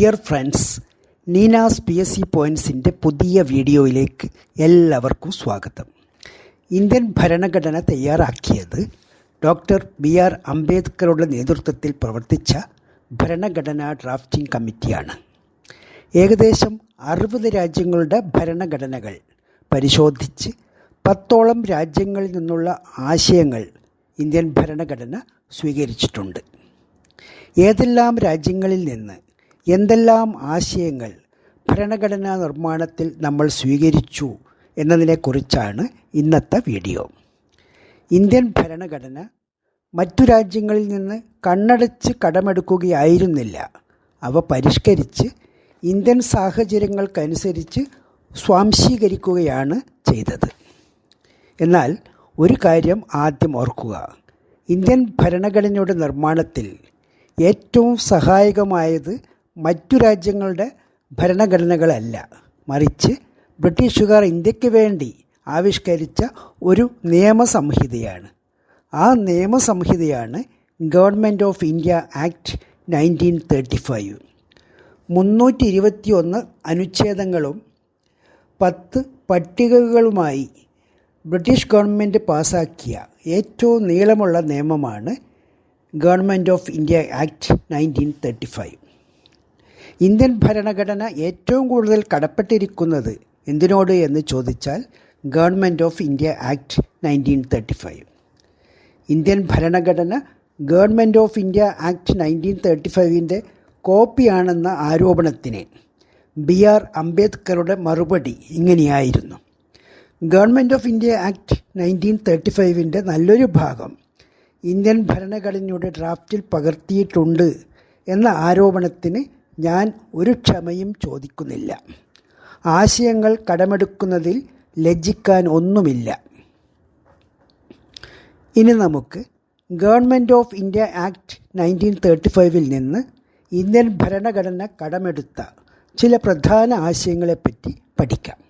Dear friends, നീനാസ് PSC പോയിൻറ്സിൻ്റെ പുതിയ വീഡിയോയിലേക്ക് എല്ലാവർക്കും സ്വാഗതം. ഇന്ത്യൻ ഭരണഘടന തയ്യാറാക്കിയത് ഡോക്ടർ BR അംബേദ്കറുടെ നേതൃത്വത്തിൽ പ്രവർത്തിച്ച ഭരണഘടനാ ഡ്രാഫ്റ്റിംഗ് കമ്മിറ്റിയാണ്. ഏകദേശം 60 രാജ്യങ്ങളുടെ ഭരണഘടനകൾ പരിശോധിച്ച് 10ഓളം രാജ്യങ്ങളിൽ നിന്നുള്ള ആശയങ്ങൾ ഇന്ത്യൻ ഭരണഘടന സ്വീകരിച്ചിട്ടുണ്ട്. ഏതെല്ലാം രാജ്യങ്ങളിൽ നിന്ന് എന്തെല്ലാം ആശയങ്ങൾ ഭരണഘടനാ നിർമ്മാണത്തിൽ നമ്മൾ സ്വീകരിച്ചു എന്നതിനെക്കുറിച്ചാണ് ഇന്നത്തെ വീഡിയോ. ഇന്ത്യൻ ഭരണഘടന മറ്റു രാജ്യങ്ങളിൽ നിന്ന് കണ്ണടച്ച് കടമെടുക്കുകയായിരുന്നില്ല. അവ പരിഷ്കരിച്ച് ഇന്ത്യൻ സാഹചര്യങ്ങൾക്കനുസരിച്ച് സ്വാംശീകരിക്കുകയാണ് ചെയ്തത്. എന്നാൽ ഒരു കാര്യം ആദ്യം ഓർക്കുക, ഇന്ത്യൻ ഭരണഘടനയുടെ നിർമ്മാണത്തിൽ ഏറ്റവും സഹായകമായത് മറ്റു രാജ്യങ്ങളുടെ ഭരണഘടനകളല്ല, മറിച്ച് ബ്രിട്ടീഷുകാർ ഇന്ത്യക്ക് വേണ്ടി ആവിഷ്കരിച്ച ഒരു നിയമസംഹിതയാണ്. ആ നിയമസംഹിതയാണ് ഗവൺമെൻറ് ഓഫ് ഇന്ത്യ ആക്ട് 1935. 321 അനുച്ഛേദങ്ങളും 10 പട്ടികകളുമായി ബ്രിട്ടീഷ് ഗവൺമെൻറ് പാസാക്കിയ ഏറ്റവും നീളമുള്ള നിയമമാണ് government of India act 1935. Indian ഭരണഘടന ഏറ്റവും കൂടുതൽ കടപ്പെട്ടിരിക്കുന്നത് എന്തിനോട് എന്ന് ചോദിച്ചാൽ government of India act 1935. Indian ഭരണഘടന ഗവൺമെൻറ് ഓഫ് ഇന്ത്യ ആക്ട് 1935ൻ്റെ കോപ്പിയാണെന്ന ആരോപണത്തിന് BR അംബേദ്കറുടെ മറുപടി ഇങ്ങനെയായിരുന്നു: ഗവൺമെൻറ് ഓഫ് ഇന്ത്യ ആക്ട് 1935ൻ്റെ നല്ലൊരു ഭാഗം ഇന്ത്യൻ ഭരണഘടനയുടെ ഡ്രാഫ്റ്റിൽ പകർത്തിയിട്ടുണ്ട് എന്ന ആരോപണത്തിന് ഞാൻ ഒരു ക്ഷമയും ചോദിക്കുന്നില്ല. ആശയങ്ങൾ കടമെടുക്കുന്നതിൽ ലജ്ജിക്കാൻ ഒന്നുമില്ല. ഇനി നമുക്ക് ഗവൺമെൻറ് ഓഫ് ഇന്ത്യ ആക്ട് 1935ൽ നിന്ന് ഇന്ത്യൻ ഭരണഘടന കടമെടുത്ത ചില പ്രധാന ആശയങ്ങളെപ്പറ്റി പഠിക്കാം.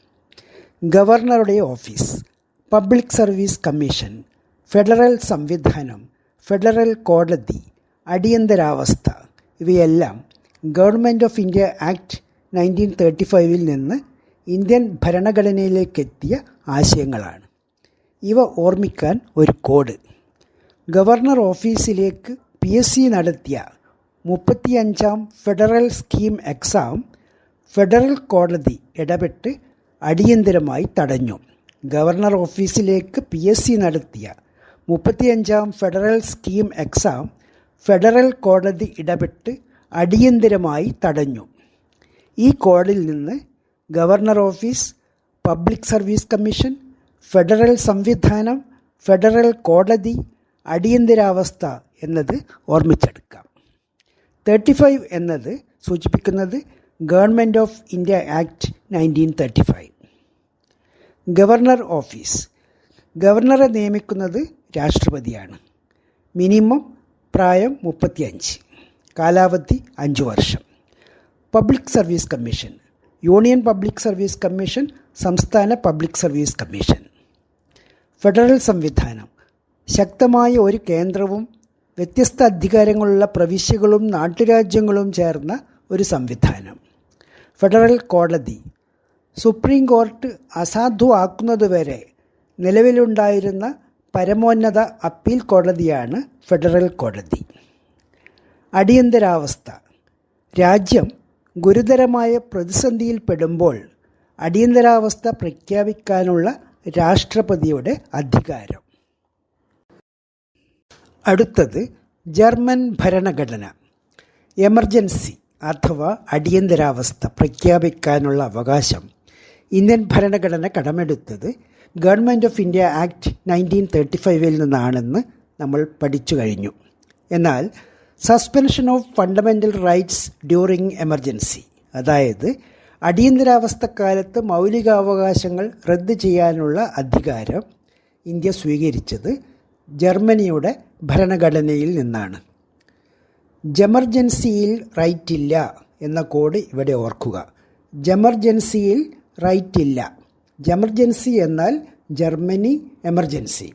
ഗവർണറുടെ office, public service commission, federal സംവിധാനം, ഫെഡറൽ കോടതി, അടിയന്തരാവസ്ഥ ഇവയെല്ലാം ഗവൺമെൻറ് ഓഫ് ഇന്ത്യ ആക്ട് 1935ൽ നിന്ന് ഇന്ത്യൻ ഭരണഘടനയിലേക്കെത്തിയ ആശയങ്ങളാണ്. ഇവ ഓർമ്മിക്കാൻ ഒരു കോഡ്: ഗവർണർ ഓഫീസിലേക്ക് PSC നടത്തിയ 35ാം ഫെഡറൽ സ്കീം എക്സാം ഫെഡറൽ കോടതി ഇടപെട്ട് അടിയന്തരമായി തടഞ്ഞു. ഗവർണർ ഓഫീസിലേക്ക് PSC നടത്തിയ 35ാം ഫെഡറൽ സ്കീം എക്സാം ഫെഡറൽ കോടതി ഇടപെട്ട് അടിയന്തരമായി തടഞ്ഞു. ഈ കോഡിൽ നിന്ന് governor office, public service commission, federal സംവിധാനം, ഫെഡറൽ കോടതി, അടിയന്തരാവസ്ഥ എന്നത് ഓർമ്മിച്ചെടുക്കാം. 35 എന്നത് സൂചിപ്പിക്കുന്നത് government of India act 1935. Governor office, ഗവർണറെ നിയമിക്കുന്നത് രാഷ്ട്രപതിയാണ്. മിനിമം പ്രായം 35, കാലാവധി 5 വർഷം. Public service commission, union public service commission, സംസ്ഥാന പബ്ലിക് സർവീസ് കമ്മീഷൻ. ഫെഡറൽ സംവിധാനം, ശക്തമായ ഒരു കേന്ദ്രവും വ്യത്യസ്ത അധികാരങ്ങളുള്ള പ്രവിശ്യകളും നാട്ടുരാജ്യങ്ങളും ചേർന്ന ഒരു സംവിധാനം. ഫെഡറൽ കോടതി, സുപ്രീം കോർട്ട് അസാധുവാക്കുന്നതുവരെ നിലവിലുണ്ടായിരുന്ന പരമോന്നത അപ്പീൽ കോടതിയാണ് ഫെഡറൽ കോടതി. അടിയന്തരാവസ്ഥ, രാജ്യം ഗുരുതരമായ പ്രതിസന്ധിയിൽപ്പെടുമ്പോൾ അടിയന്തരാവസ്ഥ പ്രഖ്യാപിക്കാനുള്ള രാഷ്ട്രപതിയുടെ അധികാരം. അടുത്തത് ജർമ്മൻ ഭരണഘടന. എമർജൻസി അഥവാ അടിയന്തരാവസ്ഥ പ്രഖ്യാപിക്കാനുള്ള അവകാശം ഇന്ത്യൻ ഭരണഘടന കടമെടുത്തത് ഗവൺമെൻറ് ഓഫ് ഇന്ത്യ ആക്ട് 1935ൽ നിന്നാണെന്ന് നമ്മൾ പഠിച്ചു കഴിഞ്ഞു. എന്നാൽ suspension of fundamental rights during emergency, അതായത് അടിയന്തരാവസ്ഥക്കാലത്ത് മൗലികാവകാശങ്ങൾ റദ്ദ് ചെയ്യാനുള്ള അധികാരം ഇന്ത്യ സ്വീകരിച്ചത് ജർമ്മനിയുടെ ഭരണഘടനയിൽ നിന്നാണ്. ജമർജൻസിയിൽ റൈറ്റ് ഇല്ല എന്ന കോഡ് ഇവിടെ ഓർക്കുക. ജമർജൻസിയിൽ റൈറ്റ് ഇല്ല. ജമർജൻസി എന്നാൽ ജർമ്മനി എമർജൻസി.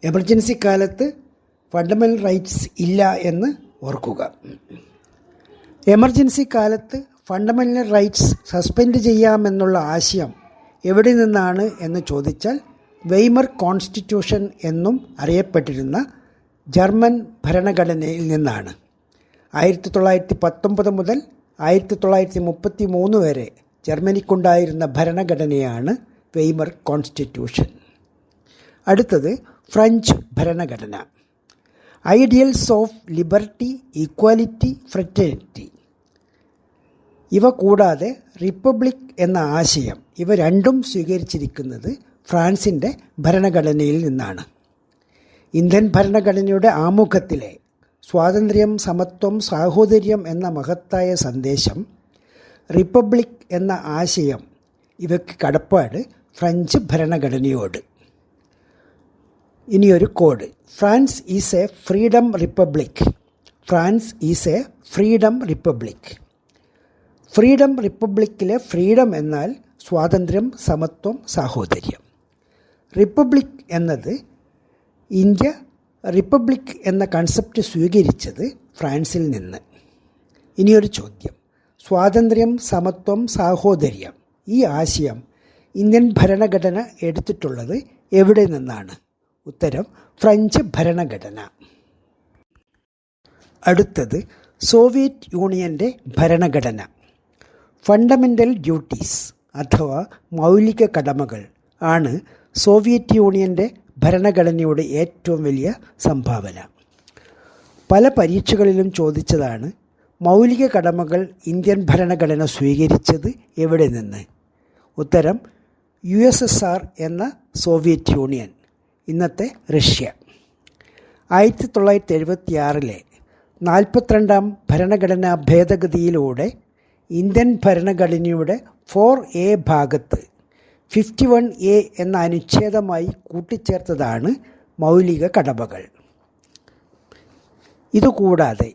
എമർജൻസി കാലത്ത് ഫണ്ടമെൻ്റൽ റൈറ്റ്സ് ഇല്ല എന്ന് ഓർക്കുക. എമർജൻസി കാലത്ത് ഫണ്ടമെൻ്റൽ റൈറ്റ്സ് സസ്പെൻഡ് ചെയ്യാമെന്നുള്ള ആശയം എവിടെ നിന്നാണ് എന്ന് ചോദിച്ചാൽ വെയ്മർ കോൺസ്റ്റിറ്റ്യൂഷൻ എന്നും അറിയപ്പെട്ടിരുന്ന ജർമ്മൻ ഭരണഘടനയിൽ നിന്നാണ്. 1919 മുതൽ 1933 വരെ ജർമ്മനിക്കുണ്ടായിരുന്ന ഭരണഘടനയാണ് വെയ്മർ കോൺസ്റ്റിറ്റ്യൂഷൻ. അടുത്തത് ഫ്രഞ്ച് ഭരണഘടന. Ideals of liberty, equality, fraternity. ഇവ കൂടാതെ റിപ്പബ്ലിക് എന്ന ആശയം, ഇവ രണ്ടും സ്വീകരിച്ചിരിക്കുന്നത് ഫ്രാൻസിൻ്റെ ഭരണഘടനയിൽ നിന്നാണ്. ഇന്ത്യൻ ഭരണഘടനയുടെ ആമുഖത്തിലെ സ്വാതന്ത്ര്യം, സമത്വം, സാഹോദര്യം എന്ന മഹത്തായ സന്ദേശം, റിപ്പബ്ലിക് എന്ന ആശയം, ഇവയ്ക്ക് കടപ്പാട് ഫ്രഞ്ച് ഭരണഘടനയോട്. ഇനിയൊരു code. France is a freedom republic. France is a freedom republic. Freedom റിപ്പബ്ലിക്കിലെ ഫ്രീഡം എന്നാൽ സ്വാതന്ത്ര്യം, സമത്വം, സാഹോദര്യം. റിപ്പബ്ലിക് എന്നത് ഇന്ത്യ റിപ്പബ്ലിക് എന്ന കൺസെപ്റ്റ് സ്വീകരിച്ചത് ഫ്രാൻസിൽ നിന്ന്. ഇനിയൊരു ചോദ്യം. സ്വാതന്ത്ര്യം, സമത്വം, സാഹോദര്യം ഈ ആശയം ഇന്ത്യൻ ഭരണഘടന എടുത്തിട്ടുള്ളത് എവിടെ നിന്നാണ്? ഉത്തരം ഫ്രഞ്ച് ഭരണഘടന. അടുത്തത് സോവിയറ്റ് യൂണിയൻ്റെ ഭരണഘടന. ഫണ്ടമെൻ്റൽ ഡ്യൂട്ടീസ് അഥവാ മൗലിക കടമകൾ ആണ് സോവിയറ്റ് യൂണിയൻ്റെ ഭരണഘടനയുടെ ഏറ്റവും വലിയ സംഭാവന. പല പരീക്ഷകളിലും ചോദിച്ചതാണ് മൗലിക കടമകൾ ഇന്ത്യൻ ഭരണഘടന സ്വീകരിച്ചത് എവിടെ നിന്ന്? ഉത്തരം USSR എന്ന സോവിയറ്റ് യൂണിയൻ, ഇന്നത്തെ റഷ്യ. 1976 42-ാം ഭരണഘടനാ ഭേദഗതിയിലൂടെ ഇന്ത്യൻ ഭരണഘടനയുടെ 4A ഭാഗത്ത് 51A എന്ന അനുച്ഛേദമായി കൂട്ടിച്ചേർത്തതാണ് മൗലിക കടമകൾ. ഇതുകൂടാതെ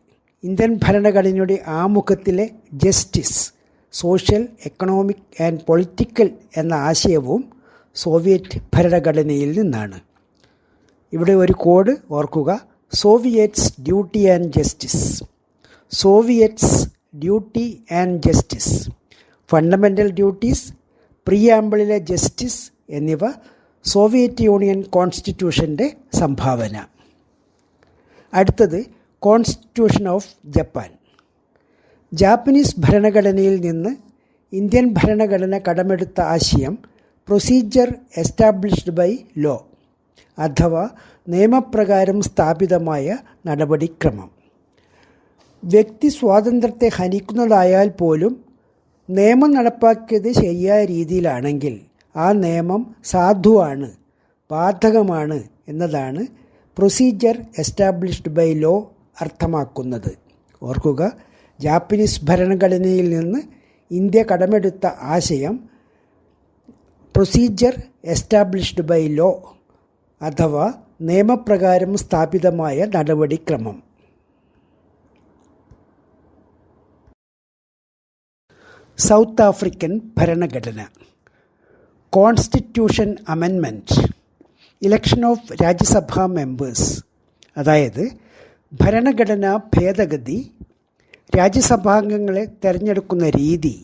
ഇന്ത്യൻ ഭരണഘടനയുടെ ആമുഖത്തിലെ justice, social, economic and political എന്ന ആശയവും സോവിയറ്റ് ഭരണഘടനയിൽ നിന്നാണ്. ഇവിടെ ഒരു കോഡ് ഓർക്കുക. Soviets duty and justice. Soviets duty and justice. Fundamental duties, പ്രിയാമ്പിളിലെ ജസ്റ്റിസ് എന്നിവ സോവിയറ്റ് യൂണിയൻ കോൺസ്റ്റിറ്റ്യൂഷൻ്റെ സംഭാവന. അടുത്തത് കോൺസ്റ്റിറ്റ്യൂഷൻ ഓഫ് ജപ്പാൻ. ജാപ്പനീസ് ഭരണഘടനയിൽ നിന്ന് ഇന്ത്യൻ ഭരണഘടന കടമെടുത്ത ആശയം പ്രൊസീജിയർ എസ്റ്റാബ്ലിഷ്ഡ് ബൈ ലോ അഥവാ നിയമപ്രകാരം സ്ഥാപിതമായ നടപടിക്രമം. വ്യക്തി സ്വാതന്ത്ര്യത്തെ ഹനിക്കുന്നതായാൽ പോലും നിയമം നടപ്പാക്കിയത് ശരിയായ രീതിയിലാണെങ്കിൽ ആ നിയമം സാധുവാണ്, ബാധകമാണ് എന്നതാണ് പ്രൊസീജിയർ എസ്റ്റാബ്ലിഷ്ഡ് ബൈ ലോ അർത്ഥമാക്കുന്നത്. ഓർക്കുക, ജാപ്പനീസ് ഭരണഘടനയിൽ നിന്ന് ഇന്ത്യ കടമെടുത്ത ആശയം പ്രൊസീജിയർ എസ്റ്റാബ്ലിഷ്ഡ് ബൈ ലോ അഥവാ നിയമപ്രകാരം സ്ഥാപിതമായ നടപടിക്രമം. സൗത്ത് ആഫ്രിക്കൻ ഭരണഘടന. Constitution amendment. Election of Rajya Sabha members, അതായത് ഭരണഘടനാ ഭേദഗതി, രാജ്യസഭാംഗങ്ങളെ തിരഞ്ഞെടുക്കുന്ന രീതി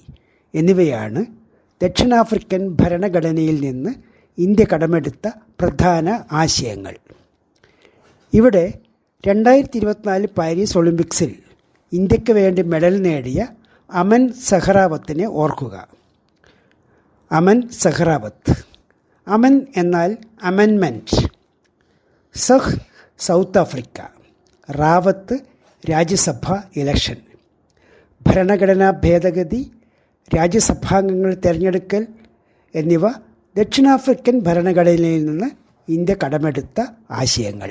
എന്നിവയാണ് ദക്ഷിണാഫ്രിക്കൻ ഭരണഘടനയിൽ നിന്ന് ഇന്ത്യ കടമെടുത്ത പ്രധാന ആശയങ്ങൾ. ഇവിടെ 2024 പാരീസ് ഒളിമ്പിക്സിൽ ഇന്ത്യക്ക് വേണ്ടി മെഡൽ നേടിയ അമൻ സെഹ്റാവത്തിനെ ഓർക്കുക. അമൻ സെഹ്റാവത്ത്. അമൻ എന്നാൽ അമെൻമെൻറ്റ്. സഹ് സൗത്ത് ആഫ്രിക്ക. റാവത്ത് രാജ്യസഭ ഇലക്ഷൻ. ഭരണഘടനാ ഭേദഗതി, രാജ്യസഭാംഗങ്ങൾ തിരഞ്ഞെടുക്കൽ എന്നിവ ദക്ഷിണാഫ്രിക്കൻ ഭരണഘടനയിൽ നിന്ന് ഇന്ത്യ കടമെടുത്ത ആശയങ്ങൾ.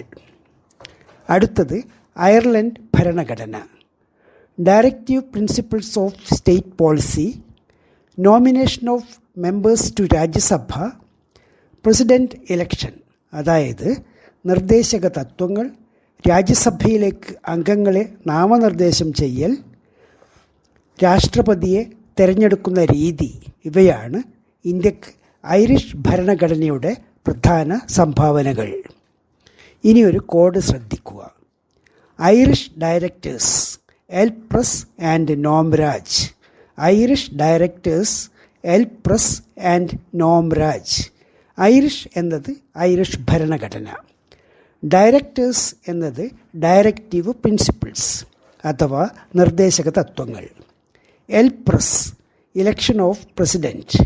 അടുത്തത് അയർലൻഡ് ഭരണഘടന. Directive principles of state policy, nomination of members to Rajya Sabha, president election, അതായത് നിർദ്ദേശക തത്വങ്ങൾ, രാജ്യസഭയിലേക്ക് അംഗങ്ങളെ നാമനിർദ്ദേശം ചെയ്യൽ, രാഷ്ട്രപതിയെ തിരഞ്ഞെടുക്കുന്ന രീതി ഇവയാണ് ഇന്ത്യക്ക് ഐറിഷ് ഭരണഘടനയുടെ പ്രധാന സംഭാവനകൾ. ഇനിയൊരു കോഡ് ശ്രദ്ധിക്കുക. ഐറിഷ് ഡയറക്ടേഴ്സ് എൽപ്രസ് ആൻഡ് നോംരാജ്. ഐറിഷ് ഡയറക്ടേഴ്സ് എൽപ്രസ് ആൻഡ് നോംരാജ്. ഐറിഷ് എന്നത് ഐറിഷ് ഭരണഘടന. ഡയറക്ടേഴ്സ് എന്നത് ഡയറക്റ്റീവ് പ്രിൻസിപ്പിൾസ് അഥവാ നിർദ്ദേശക തത്വങ്ങൾ. എൽപ്രസ് ഇലക്ഷൻ ഓഫ് പ്രസിഡൻറ്റ്.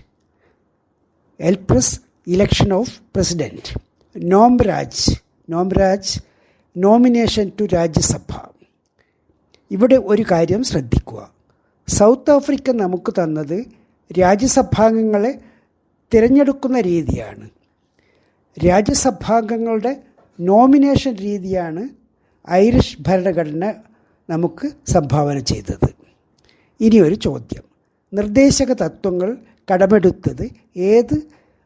എൽപ്രസ് ഇലക്ഷൻ ഓഫ് പ്രസിഡൻറ്റ്. നോംരാജ് നോമിനേഷൻ ടു രാജ്യസഭ. ഇവിടെ ഒരു കാര്യം ശ്രദ്ധിക്കുക. സൗത്ത് ആഫ്രിക്ക നമുക്ക് തന്നത് രാജ്യസഭാംഗങ്ങളെ തിരഞ്ഞെടുക്കുന്ന രീതിയാണ്. രാജ്യസഭാംഗങ്ങളുടെ നോമിനേഷൻ രീതിയാണ് ഐറിഷ് ഭരണഘടന നമുക്ക് സംഭാവന ചെയ്തത്. ഇനിയൊരു ചോദ്യം. നിർദ്ദേശക തത്വങ്ങൾ കടമെടുത്തത് ഏത്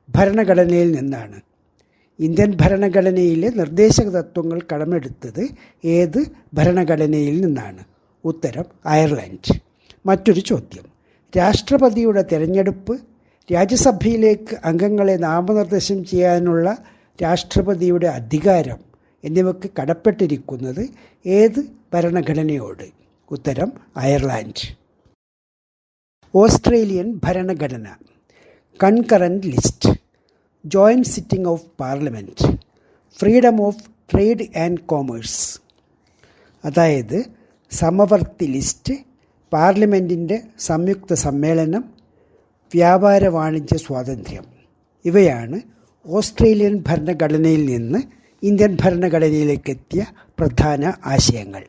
ഭരണഘടനയിൽ നിന്നാണ്? ഇന്ത്യൻ ഭരണഘടനയിലെ നിർദ്ദേശക തത്വങ്ങൾ കടമെടുത്തത് ഏത് ഭരണഘടനയിൽ നിന്നാണ്? ഉത്തരം അയർലൻഡ്. മറ്റൊരു ചോദ്യം. രാഷ്ട്രപതിയുടെ തിരഞ്ഞെടുപ്പ്, രാജ്യസഭയിലേക്ക് അംഗങ്ങളെ നാമനിർദ്ദേശം ചെയ്യാനുള്ള രാഷ്ട്രപതിയുടെ അധികാരം എന്നിവയ്ക്ക് കടപ്പെട്ടിരിക്കുന്നത് ഏത് ഭരണഘടനയോട്? ഉത്തരം അയർലൻഡ്. ഓസ്ട്രേലിയൻ ഭരണഘടന. Concurrent list, joint sitting of parliament, freedom of trade and commerce. അതായത് സമവർത്തി ലിസ്റ്റ്, പാർലമെൻറ്റിൻ്റെ സംയുക്ത സമ്മേളനം, വ്യാപാര വാണിജ്യ സ്വാതന്ത്ര്യം. ഇവയാണ് ഓസ്ട്രേലിയൻ ഭരണഘടനയിൽ നിന്ന് ഇന്ത്യൻ ഭരണഘടനയിലേക്ക് എത്തിയ പ്രധാന ആശയങ്ങൾ.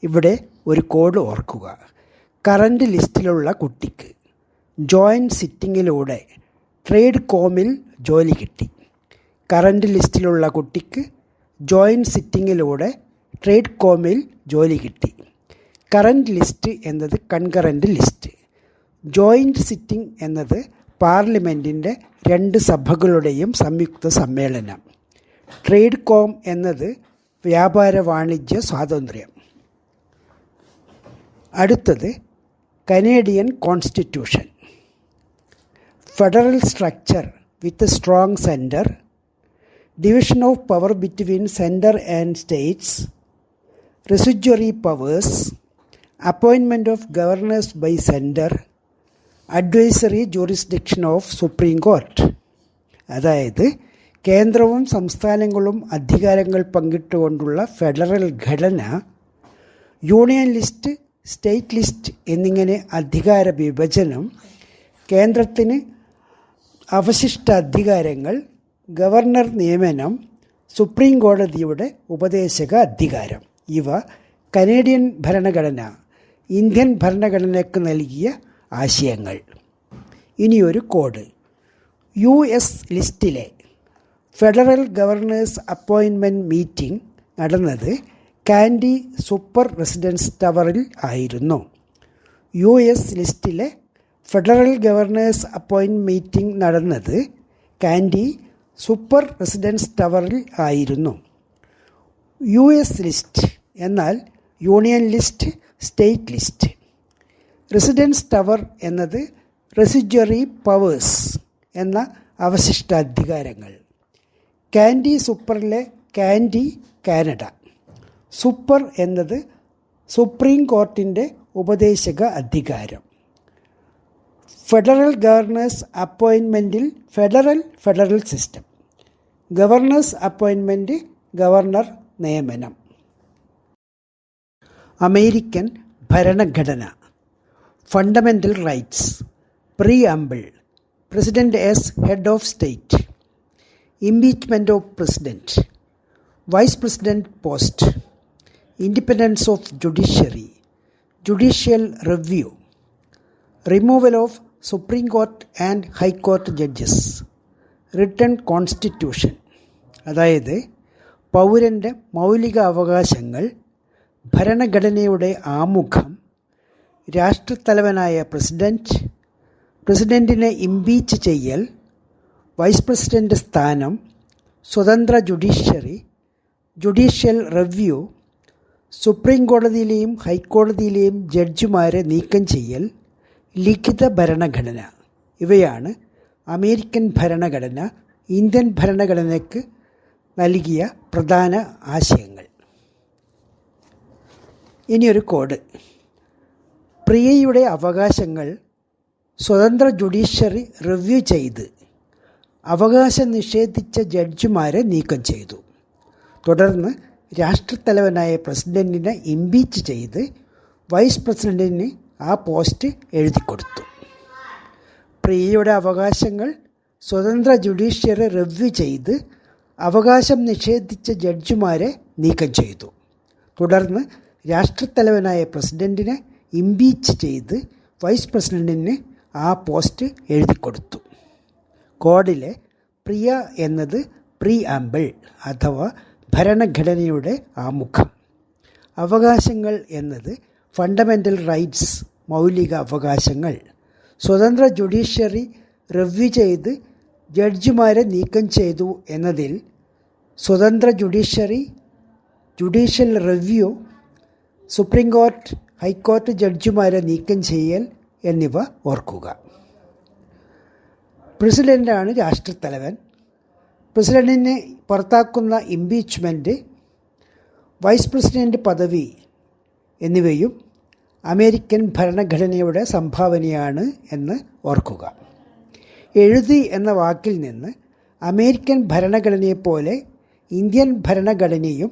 ഇവിടെ ഒരു കോഡ് ഓർക്കുക. കറൻറ്റ് ലിസ്റ്റിലുള്ള കുട്ടിക്ക് ജോയിൻറ്റ് സിറ്റിങ്ങിലൂടെ ട്രേഡ് കോമിൽ ജോലി കിട്ടി. കറൻറ്റ് ലിസ്റ്റിലുള്ള കുട്ടിക്ക് ജോയിൻറ്റ് സിറ്റിങ്ങിലൂടെ ട്രേഡ് കോമിൽ ജോലി കിട്ടി. കറൻറ്റ് ലിസ്റ്റ് എന്നത് കൺകറൻറ്റ് ലിസ്റ്റ്. ജോയിൻറ്റ് സിറ്റിംഗ് എന്നത് പാർലമെൻറ്റിൻ്റെ രണ്ട് സഭകളുടെയും സംയുക്ത സമ്മേളനം. ട്രേഡ് കോം എന്നത് വ്യാപാര വാണിജ്യ സ്വാതന്ത്ര്യം. അടുത്തത് Canadian constitution. Federal structure with strong centre, division of power between centre and states, residuary powers, appointment of governors by centre, advisory jurisdiction of supreme court. അതായത് കേന്ദ്രവും സംസ്ഥാനങ്ങളും അധികാരങ്ങൾ പങ്കിട്ടുകൊണ്ടുള്ള ഫെഡറൽ ഘടന, യൂണിയൻ ലിസ്റ്റ്, സ്റ്റേറ്റ് ലിസ്റ്റ് എന്നിങ്ങനെ അധികാര വിഭജനം, കേന്ദ്രത്തിന് അവശിഷ്ട അധികാരങ്ങൾ, ഗവർണർ നിയമനം, സുപ്രീം കോടതിയുടെ ഉപദേശക അധികാരം. ഇവ കനേഡിയൻ ഭരണഘടന ഇന്ത്യൻ ഭരണഘടനയ്ക്ക് നൽകിയ ആശയങ്ങൾ. ഇനിയൊരു കോഡ്. US ലിസ്റ്റിലെ ഫെഡറൽ ഗവർണേഴ്സ് അപ്പോയിൻമെൻറ്റ് മീറ്റിംഗ് നടന്നത് കാൻഡി സൂപ്പർ റെസിഡൻസ് ടവറിൽ ആയിരുന്നു. US ലിസ്റ്റിലെ ഫെഡറൽ ഗവർണേഴ്സ് അപ്പോയിൻറ്റ് മീറ്റിംഗ് നടന്നത് കാൻഡി സൂപ്പർ റെസിഡൻസ് ടവറിൽ ആയിരുന്നു. US ലിസ്റ്റ് എന്നാൽ union list, state list. Residence tower എന്നത് റെസിജ്വറി പവേഴ്സ് എന്ന അവശിഷ്ടാധികാരങ്ങൾ. കാൻഡി സൂപ്പറിലെ കാൻഡി കാനഡ. സൂപ്പർ എന്നത് സുപ്രീം കോർട്ടിൻ്റെ ഉപദേശക അധികാരം. ഫെഡറൽ ഗവർണേഴ്സ് അപ്പോയിൻമെൻറ്റിൽ federal system. Governors appointment governor നിയമനം. അമേരിക്കൻ ഭരണഘടന. Fundamental rights, preamble, president as head of state, impeachment of president, vice president post, independence of judiciary, judicial review, removal of supreme court and high court judges, written constitution. അതായത് പൗരൻ്റെ മൗലിക അവകാശങ്ങൾ, ഭരണഘടനയുടെ ആമുഖം, രാഷ്ട്രത്തലവനായ പ്രസിഡൻറ്റിനെ ഇംപീച്ച് ചെയ്യൽ, വൈസ് പ്രസിഡൻ്റ് സ്ഥാനം, സ്വതന്ത്ര ജുഡീഷ്യറി, ജുഡീഷ്യൽ റിവ്യൂ, സുപ്രീം കോടതിയിലെയും ഹൈക്കോടതിയിലെയും ജഡ്ജിമാരെ നീക്കം ചെയ്യൽ, ലിഖിത ഭരണഘടന. ഇവയാണ് അമേരിക്കൻ ഭരണഘടന ഇന്ത്യൻ ഭരണഘടനയ്ക്ക് നൽകിയ പ്രധാന ആശയങ്ങൾ. ഇനിയൊരു കോഡ്. പ്രിയയുടെ അവകാശങ്ങൾ സ്വതന്ത്ര ജുഡീഷ്യറി റിവ്യൂ ചെയ്ത് അവകാശം നിഷേധിച്ച ജഡ്ജിമാരെ നീക്കം ചെയ്തു. തുടർന്ന് രാഷ്ട്രത്തലവനായ പ്രസിഡൻറ്റിനെ ഇംപീച്ച് ചെയ്ത് വൈസ് പ്രസിഡൻറ്റിന് ആ പോസ്റ്റ് എഴുതിക്കൊടുത്തു. പ്രിയയുടെ അവകാശങ്ങൾ സ്വതന്ത്ര ജുഡീഷ്യറി റിവ്യൂ ചെയ്ത് അവകാശം നിഷേധിച്ച ജഡ്ജിമാരെ നീക്കം ചെയ്തു. തുടർന്ന് രാഷ്ട്രത്തലവനായ പ്രസിഡൻറ്റിനെ ഇംപീച്ച് ചെയ്ത് വൈസ് പ്രസിഡൻറ്റിന് ആ പോസ്റ്റ് എഴുതിക്കൊടുത്തു. കോഡിലെ പ്രിയ എന്നത് പ്രീആമ്പിൾ അഥവാ ഭരണഘടനയുടെ ആമുഖം. അവകാശങ്ങൾ എന്നത് ഫണ്ടമെൻ്റൽ റൈറ്റ്സ് മൗലിക അവകാശങ്ങൾ. സ്വതന്ത്ര ജുഡീഷ്യറി റിവ്യൂ ചെയ്ത് ജഡ്ജിമാരെ നീക്കം ചെയ്തു എന്നതിൽ സ്വതന്ത്ര judiciary, judicial review, supreme court, ഹൈക്കോടതി ജഡ്ജിമാരെ നീക്കം ചെയ്യൽ എന്നിവ ഓർക്കുക. പ്രസിഡൻ്റാണ് രാഷ്ട്രത്തലവൻ. പ്രസിഡൻറ്റിനെ പുറത്താക്കുന്ന ഇംപീച്ച്മെൻറ്റ്, വൈസ് പ്രസിഡൻറ്റ് പദവി എന്നിവയും അമേരിക്കൻ ഭരണഘടനയുടെ സംഭാവനയാണ് എന്ന് ഓർക്കുക. എഴുതി എന്ന വാക്കിൽ നിന്ന് അമേരിക്കൻ ഭരണഘടനയെപ്പോലെ ഇന്ത്യൻ ഭരണഘടനയും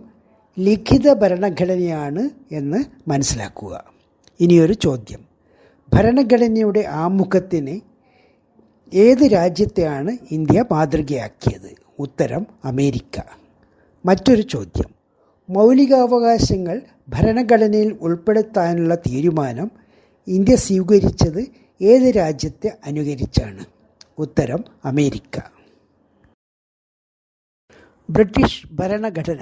ലിഖിത ഭരണഘടനയാണ് എന്ന് മനസ്സിലാക്കുക. ഇനിയൊരു ചോദ്യം. ഭരണഘടനയുടെ ആമുഖത്തിന് ഏത് രാജ്യത്തെയാണ് ഇന്ത്യ മാതൃകയാക്കിയത്? ഉത്തരം അമേരിക്ക. മറ്റൊരു ചോദ്യം. മൗലികാവകാശങ്ങൾ ഭരണഘടനയിൽ ഉൾപ്പെടുത്താനുള്ള തീരുമാനം ഇന്ത്യ സ്വീകരിച്ചത് ഏത് രാജ്യത്തെ അനുകരിച്ചാണ്? ഉത്തരം അമേരിക്ക. ബ്രിട്ടീഷ് ഭരണഘടന.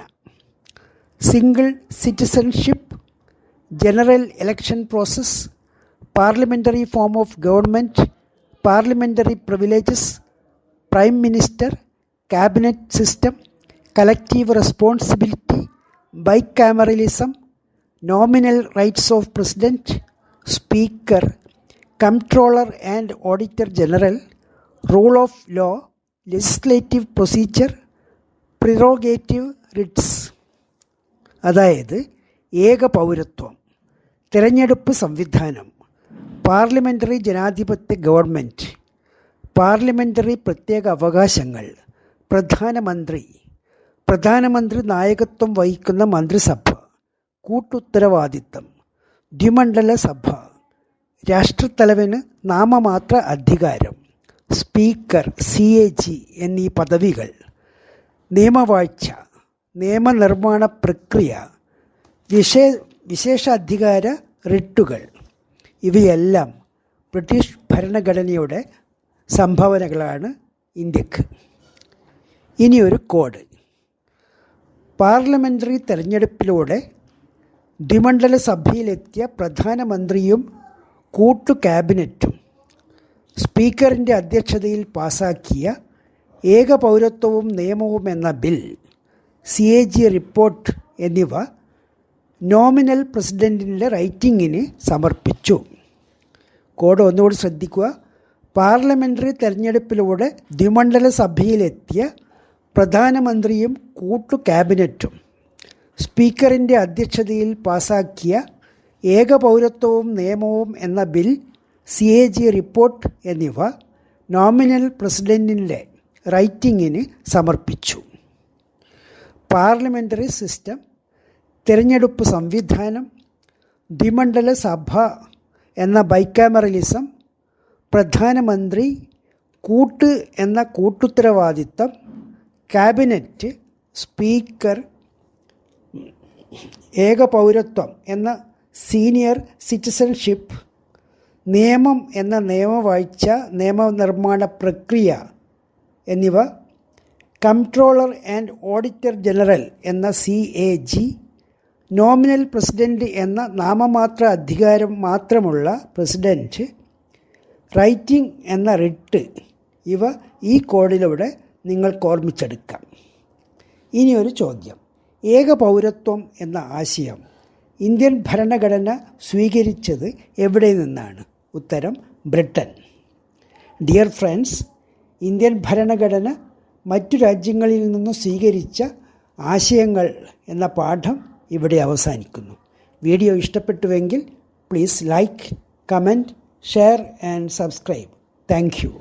Single citizenship, general election process, parliamentary form of government, parliamentary privileges, prime minister, cabinet system, collective responsibility, bicameralism, nominal rights of president, speaker, comptroller and auditor general, rule of law, legislative procedure, prerogative writs. അതായത് ഏക പൗരത്വം, തിരഞ്ഞെടുപ്പ് സംവിധാനം, parliamentary ജനാധിപത്യ government, parliamentary പ്രത്യേക അവകാശങ്ങൾ, പ്രധാനമന്ത്രി നായകത്വം വഹിക്കുന്ന മന്ത്രിസഭ, കൂട്ടുത്തരവാദിത്തം, ദ്വിമണ്ഡല സഭ, രാഷ്ട്രത്തലവന് നാമമാത്ര അധികാരം, സ്പീക്കർ, CAG എന്നീ പദവികൾ, നിയമവാഴ്ച, നിയമനിർമ്മാണ പ്രക്രിയ, വിശേഷാധികാര റിട്ടുകൾ ഇവയെല്ലാം ബ്രിട്ടീഷ് ഭരണഘടനയുടെ സംഭാവനകളാണ് ഇന്ത്യക്ക്. ഇനിയൊരു കോഡ്. പാർലമെൻ്ററി തെരഞ്ഞെടുപ്പിലൂടെ ദ്വിമണ്ഡല സഭയിലെത്തിയ പ്രധാനമന്ത്രിയും കൂട്ടു ക്യാബിനറ്റും സ്പീക്കറിൻ്റെ അധ്യക്ഷതയിൽ പാസാക്കിയ ഏക പൗരത്വവും നിയമവും എന്ന ബിൽ, CAG റിപ്പോർട്ട് എന്നിവ നോമിനൽ പ്രസിഡൻറ്റിൻ്റെ റൈറ്റിങ്ങിന് സമർപ്പിച്ചു. കോഡ് ഒന്നുകൂടി ശ്രദ്ധിക്കുക. പാർലമെൻ്ററി തെരഞ്ഞെടുപ്പിലൂടെ ദ്വിമണ്ഡല സഭയിലെത്തിയ പ്രധാനമന്ത്രിയും കൂട്ടു ക്യാബിനറ്റും സ്പീക്കറിൻ്റെ അധ്യക്ഷതയിൽ പാസാക്കിയ ഏക പൗരത്വവും നിയമവും എന്ന ബിൽ, CAG റിപ്പോർട്ട് എന്നിവ നോമിനൽ പ്രസിഡൻറ്റിൻ്റെ റൈറ്റിങ്ങിന് സമർപ്പിച്ചു. പാർലമെൻ്ററി സിസ്റ്റം, തിരഞ്ഞെടുപ്പ് സംവിധാനം, ദ്വിമണ്ഡല സഭ എന്ന ബൈക്കാമറലിസം, പ്രധാനമന്ത്രി, കൂട്ട് എന്ന കൂട്ടുത്തരവാദിത്തം, ക്യാബിനറ്റ്, സ്പീക്കർ, ഏക പൗരത്വം എന്ന സീനിയർ സിറ്റിസൺഷിപ്പ്, നിയമം എന്ന നിയമവാഴ്ച, നിയമനിർമ്മാണ പ്രക്രിയ എന്നിവ, കംട്രോളർ ആൻഡ് ഓഡിറ്റർ ജനറൽ എന്ന CAG, നോമിനൽ പ്രസിഡൻറ്റ് എന്ന നാമമാത്ര അധികാരം മാത്രമുള്ള പ്രസിഡൻറ്റ്, റൈറ്റിംഗ് എന്ന റിട്ട് ഇവ ഈ കോഡിലൂടെ നിങ്ങൾക്ക് ഓർമ്മിച്ചെടുക്കാം. ഇനിയൊരു ചോദ്യം. ഏക പൗരത്വം എന്ന ആശയം ഇന്ത്യൻ ഭരണഘടന സ്വീകരിച്ചത് എവിടെ നിന്നാണ്? ഉത്തരം ബ്രിട്ടൻ. ഡിയർ ഫ്രണ്ട്സ്, ഇന്ത്യൻ ഭരണഘടന മറ്റു രാജ്യങ്ങളിൽ നിന്നും സ്വീകരിച്ച ആശയങ്ങൾ എന്ന പാഠം ഇവിടെ അവസാനിക്കുന്നു. വീഡിയോ ഇഷ്ടപ്പെട്ടുവെങ്കിൽ please like, comment, share and subscribe. Thank U.